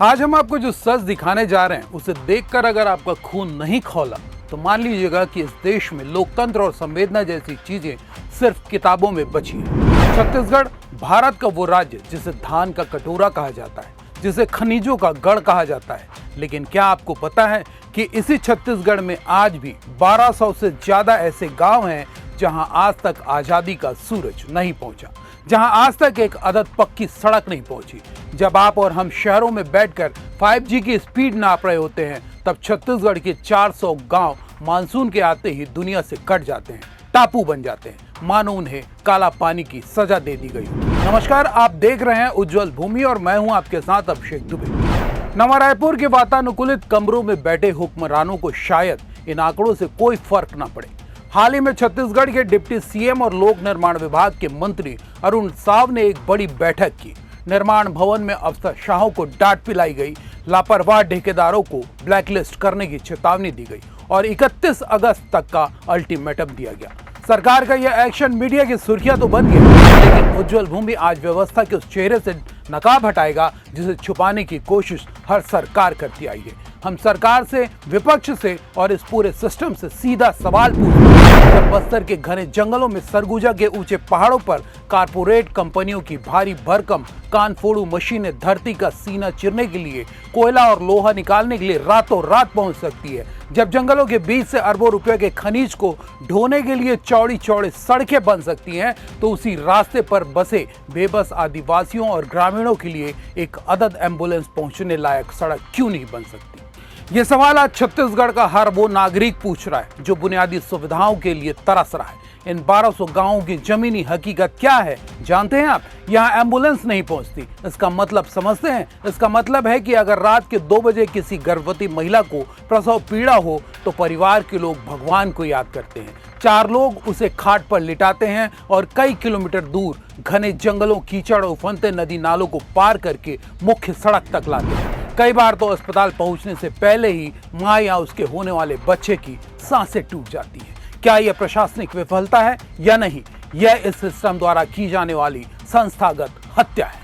आज हम आपको जो सच दिखाने जा रहे हैं उसे देखकर अगर आपका खून नहीं खौला तो मान लीजिएगा कि इस देश में लोकतंत्र और संवेदना जैसी चीजें सिर्फ किताबों में बची हैं। छत्तीसगढ़ भारत का वो राज्य जिसे धान का कटोरा कहा जाता है, जिसे खनिजों का गढ़ कहा जाता है, लेकिन क्या आपको पता है कि इसी छत्तीसगढ़ में आज भी 1200 से ज्यादा ऐसे गांव हैं जहां आज तक आजादी का सूरज नहीं पहुंचा, जहां आज तक एक अदद पक्की सड़क नहीं पहुंची। जब आप और हम शहरों में बैठकर 5G की स्पीड नाप रहे होते हैं, तब छत्तीसगढ़ के 400 गांव मानसून के आते ही दुनिया से कट जाते हैं, टापू बन जाते हैं, मानो उन्हें काला पानी की सजा दे दी गई। नमस्कार, आप देख रहे हैं उज्जवल भूमि और मैं हूं आपके साथ अभिषेक दुबे। नवा रायपुर के वातानुकूलित कमरों में बैठे हुक्मरानों को शायद इन आंकड़ों से कोई फर्क न पड़े। हाल ही में छत्तीसगढ़ के डिप्टी सीएम और लोक निर्माण विभाग के मंत्री अरुण साव ने एक बड़ी बैठक की। निर्माण भवन में अफसरशाहों को डांट पिलाई गई, लापरवाह ठेकेदारों को ब्लैकलिस्ट करने की चेतावनी दी गई और 31 अगस्त तक का अल्टीमेटम दिया गया। सरकार का यह एक्शन मीडिया की सुर्खियां तो बन गया, लेकिन उज्जवल भूमि आज व्यवस्था के उस चेहरे से नकाब हटाएगा जिसे छुपाने की कोशिश हर सरकार करती आई है। हम सरकार से, विपक्ष से और इस पूरे सिस्टम से सीधा सवाल पूछते हैं। जब बस्तर के घने जंगलों में, सरगुजा के ऊंचे पहाड़ों पर कारपोरेट कंपनियों की भारी भरकम कानफोड़ू मशीनें धरती का सीना चीरने के लिए, कोयला और लोहा निकालने के लिए रातों रात पहुंच सकती है, जब जंगलों के बीच से अरबों रुपए के खनिज को ढोने के लिए चौड़ी चौड़ी सड़कें बन सकती हैं, तो उसी रास्ते पर बसे बेबस आदिवासियों और ग्रामीणों के लिए एक अदद एम्बुलेंस पहुंचने लायक सड़क क्यों नहीं बन सकती? ये सवाल आज छत्तीसगढ़ का हर वो नागरिक पूछ रहा है जो बुनियादी सुविधाओं के लिए तरस रहा है। इन 1200 गांवों की जमीनी हकीकत क्या है जानते हैं आप? यहाँ एम्बुलेंस नहीं पहुंचती। इसका मतलब समझते हैं? इसका मतलब है कि अगर रात के 2 बजे किसी गर्भवती महिला को प्रसव पीड़ा हो तो परिवार के लोग भगवान को याद करते हैं। 4 लोग उसे खाट पर लिटाते हैं और कई किलोमीटर दूर घने जंगलों, कीचड़ और उफनते नदी नालों को पार करके मुख्य सड़क तक लाते हैं। कई बार तो अस्पताल पहुंचने से पहले ही मां या उसके होने वाले बच्चे की सांसें टूट जाती हैं। क्या यह प्रशासनिक विफलता है या नहीं? यह इस सिस्टम द्वारा की जाने वाली संस्थागत हत्या है।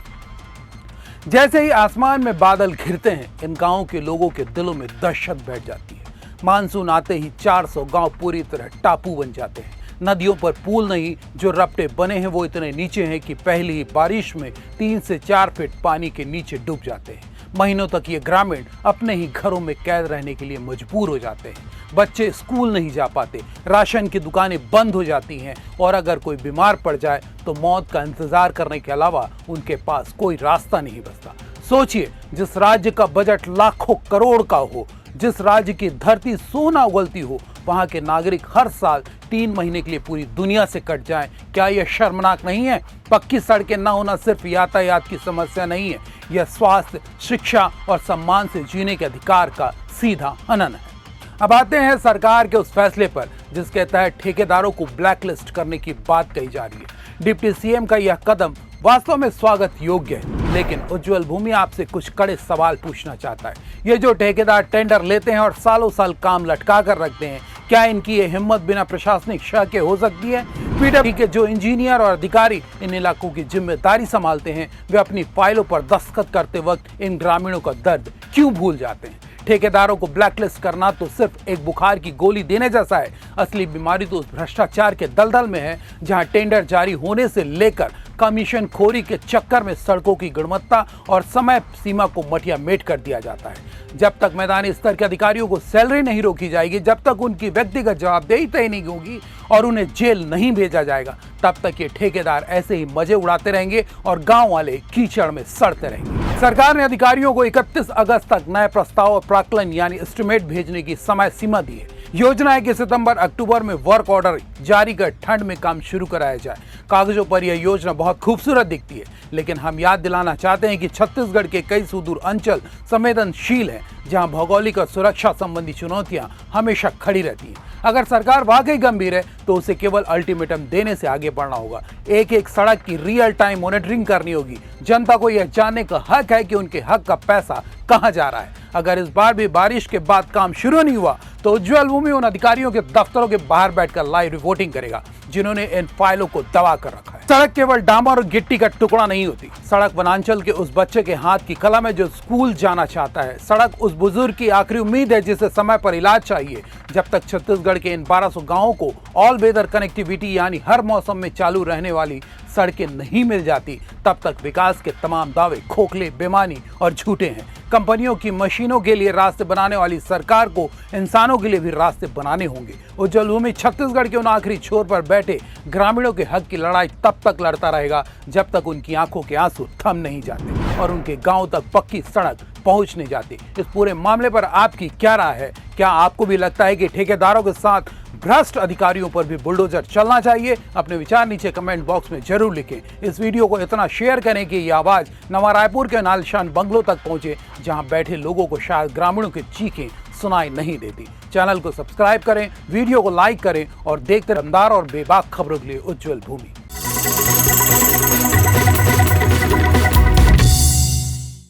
जैसे ही आसमान में बादल घिरते हैं, इन गांवों के लोगों के दिलों में दहशत बैठ जाती है। मानसून आते ही 400 गांव पूरी तरह टापू बन जाते हैं। नदियों पर पुल नहीं, जो रपटे बने हैं वो इतने नीचे हैं कि पहली ही बारिश में 3 से 4 फीट पानी के नीचे डूब जाते हैं। महीनों तक ये ग्रामीण अपने ही घरों में कैद रहने के लिए मजबूर हो जाते हैं। बच्चे स्कूल नहीं जा पाते, राशन की दुकानें बंद हो जाती हैं और अगर कोई बीमार पड़ जाए तो मौत का इंतजार करने के अलावा उनके पास कोई रास्ता नहीं बचता। सोचिए, जिस राज्य का बजट लाखों करोड़ का हो, जिस राज्य की धरती सोना उगलती हो, वहां के नागरिक हर साल 3 महीने के लिए पूरी दुनिया से कट जाएं। क्या यह शर्मनाक नहीं है? पक्की सड़कें न होना सिर्फ यातायात की समस्या नहीं है, यह स्वास्थ्य, शिक्षा और सम्मान से जीने के अधिकार का सीधा हनन है। अब आते हैं सरकार के उस फैसले पर जिसके तहत ठेकेदारों को ब्लैकलिस्ट करने की बात कही जा रही है। डिप्टी सीएम का यह कदम वास्तव में स्वागत योग्य है, लेकिन उज्जवल भूमि आपसे कुछ कड़े सवाल पूछना चाहता है। ये जो ठेकेदार टेंडर लेते हैं और सालों साल काम लटका कर रखते हैं, क्या इनकी ये हिम्मत बिना प्रशासनिक शक के हो सकती है? पीडब्ल्यूडी के जो इंजीनियर और अधिकारी इन इलाकों की जिम्मेदारी संभालते हैं, वे अपनी फाइलों पर दस्तखत करते वक्त इन ग्रामीणों का दर्द क्यों भूल जाते हैं? ठेकेदारों को ब्लैकलिस्ट करना तो सिर्फ एक बुखार की गोली देने जैसा है। असली बीमारी तो उस भ्रष्टाचार के दलदल में है जहां टेंडर जारी होने से लेकर कमीशन खोरी के चक्कर में सड़कों की गुणवत्ता और समय सीमा को मटिया मेट कर दिया जाता है। जब तक मैदानी स्तर के अधिकारियों को सैलरी नहीं रोकी जाएगी, जब तक उनकी व्यक्तिगत जवाबदेही तय नहीं होगी और उन्हें जेल नहीं भेजा जाएगा, तब तक ये ठेकेदार ऐसे ही मजे उड़ाते रहेंगे और गांव वाले कीचड़ में सड़ते रहेंगे। सरकार ने अधिकारियों को 31 अगस्त तक नए प्रस्ताव और प्राक्कलन यानी एस्टिमेट भेजने की समय सीमा दी है। योजना है कि सितंबर अक्टूबर में वर्क ऑर्डर जारी कर ठंड में काम शुरू कराया जाए। कागजों पर यह योजना बहुत खूबसूरत दिखती है, लेकिन हम याद दिलाना चाहते हैं कि छत्तीसगढ़ के कई सुदूर अंचल संवेदनशील हैं, जहां भौगोलिक और सुरक्षा संबंधी चुनौतियां हमेशा खड़ी रहती हैं। अगर सरकार वाकई गंभीर है तो उसे केवल अल्टीमेटम देने से आगे बढ़ना होगा। एक एक सड़क की रियल टाइम मॉनिटरिंग करनी होगी। जनता को यह जानने का हक है कि उनके हक का पैसा कहां जा रहा है। अगर इस बार भी बारिश के बाद काम शुरू नहीं हुआ तो उज्जवल भूमि उन अधिकारियों के दफ्तरों के बाहर बैठकर लाइव रिपोर्टिंग करेगा जिन्होंने इन फाइलों को दबा कर रखा है। सड़क केवल डामर और गिट्टी का टुकड़ा नहीं होती। सड़क वनांचल के उस बच्चे के हाथ की कलम है जो स्कूल जाना चाहता है। सड़क उस बुजुर्ग की आखिरी उम्मीद है जिसे समय पर इलाज चाहिए। जब तक छत्तीसगढ़ के इन 1200 गांवों को ऑल वेदर कनेक्टिविटी यानी हर मौसम में चालू रहने वाली सड़कें नहीं मिल जाती, तब तक विकास के तमाम दावे खोखले, बेमानी और झूठे हैं। कंपनियों की मशीनों के लिए रास्ते बनाने वाली सरकार को इंसानों के लिए भी रास्ते बनाने होंगे। उज्जवल भूमि छत्तीसगढ़ के उन आखिरी छोर पर बैठे ग्रामीणों के हक की लड़ाई तब तक लड़ता रहेगा जब तक उनकी आंखों के आंसू थम नहीं जाते और उनके गांव तक पक्की सड़क पहुंच नहीं जाती। इस पूरे मामले पर आपकी क्या राय है? क्या आपको भी लगता है कि ठेकेदारों के साथ भ्रष्ट अधिकारियों पर भी बुलडोजर चलना चाहिए? अपने विचार नीचे कमेंट बॉक्स में जरूर लिखें। इस वीडियो को इतना शेयर करें कि यह आवाज नवा रायपुर के नालिशान बंगलों तक पहुंचे, जहां बैठे लोगों को शायद ग्रामीणों की चीखें सुनाई नहीं देती। चैनल को सब्सक्राइब करें, वीडियो को लाइक करें और देखते दमदार और बेबाक खबरों के लिए उज्जवल भूमि।